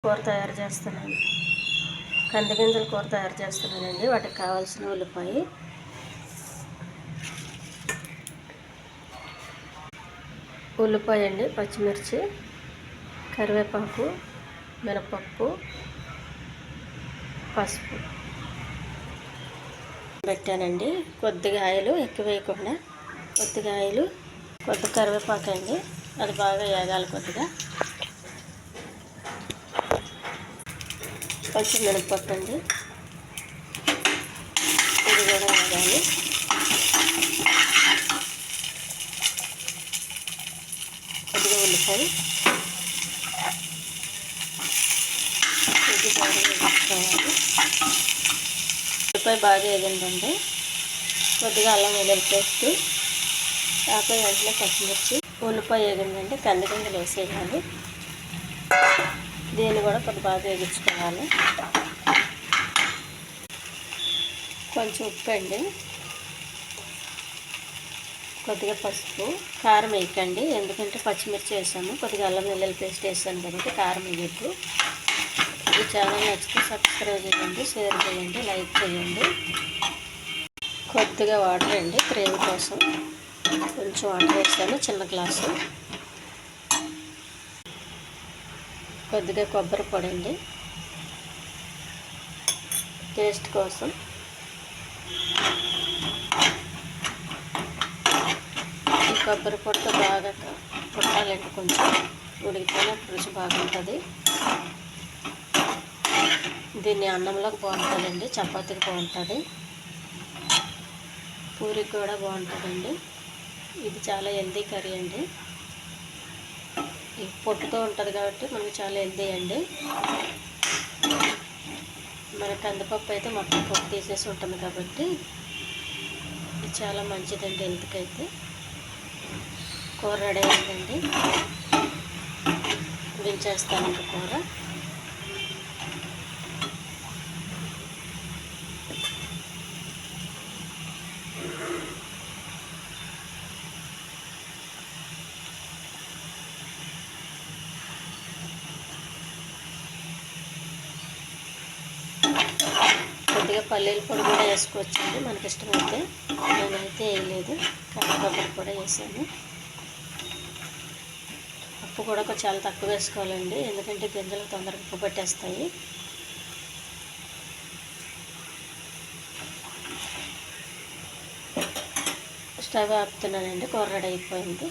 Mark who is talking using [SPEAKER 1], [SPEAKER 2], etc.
[SPEAKER 1] కూర తయారు చేస్తున్నాను. కందిగింజల కూర తయారు చేస్తున్నానండి. వాటికి కావాల్సిన ఉల్లిపాయ అండి, పచ్చిమిర్చి, కరివేపాకు, మినపప్పు, పసుపు పెట్టానండి. కొద్దిగా ఆయిల్ ఎక్కువ వేయకుండా, కొద్దిగా ఆయిల్, కొద్దిగా కరివేపాకు అండి. అది బాగా వేగాలి. కొద్దిగా పచ్చిమినపప్పు అండి, ఇది కూడా వేగాలి. కొద్దిగా ఉల్లిపాయ, ఇది బాగా వేసుకోవాలి. ఉల్లిపాయ బాగా వేగిందండి. కొద్దిగా అల్లం వెల్లుల్లి పేస్ట్, ఆపై వెంటనే పచ్చిమిర్చి. ఉల్లిపాయ వేగిందండి, కందిగింజలు వేసేయాలి. దీన్ని కూడా కొద్దిగా బాగా వేగించుకోవాలి. కొంచెం ఉప్పు అండి, కొద్దిగా పసుపు. కారం వేయకండి, ఎందుకంటే పచ్చిమిర్చి వేసాము. కొద్దిగా అల్లం వెల్లుల్లి పేస్ట్ వేసాను కాబట్టి కారం వేయద్దు. ఈ ఛానల్ నచ్చితే సబ్స్క్రైబ్ చేయండి, షేర్ చేయండి, లైక్ చేయండి. కొద్దిగా వాటర్ అండి, గ్రేవీ కోసం కొంచెం వాటర్ వేస్తాను, చిన్న గ్లాసు. కొద్దిగా కొబ్బరి పొడి అండి, టేస్ట్ కోసం. ఈ కొబ్బరి పొడితో బాగా పుట్టాలంటే కొంచెం ఉడికితేనే రుచి బాగుంటుంది. దీన్ని అన్నంలోకి బాగుంటుందండి, చపాతీకి బాగుంటుంది, పూరికి కూడా బాగుంటుందండి. ఇది చాలా హెల్దీ కర్రీ అండి. ఇది పొట్టుతో ఉంటుంది కాబట్టి మనకు చాలా హెల్దీ అండి. మన కందిపప్పు అయితే మొత్తం పొట్టు తీసేసి ఉంటుంది కాబట్టి ఇది చాలా మంచిదండి హెల్త్కి. అయితే కూర రెడీ అయిందండి, దించేస్తాను ఇంకా కూర. కొద్దిగా పల్లీల పొడి కూడా వేసుకోవచ్చండి మనకి ఇష్టమైతే. నేనైతే వేయలేదు, కొబ్బరి కూడా వేసాను. ఉప్పు కూడా చాలా తక్కువ వేసుకోవాలండి, ఎందుకంటే గింజలు తొందరగా ఉప్పు పట్టేస్తాయి. స్టవ్ ఆపుతున్నానండి, కూర రెడీ అయిపోయింది.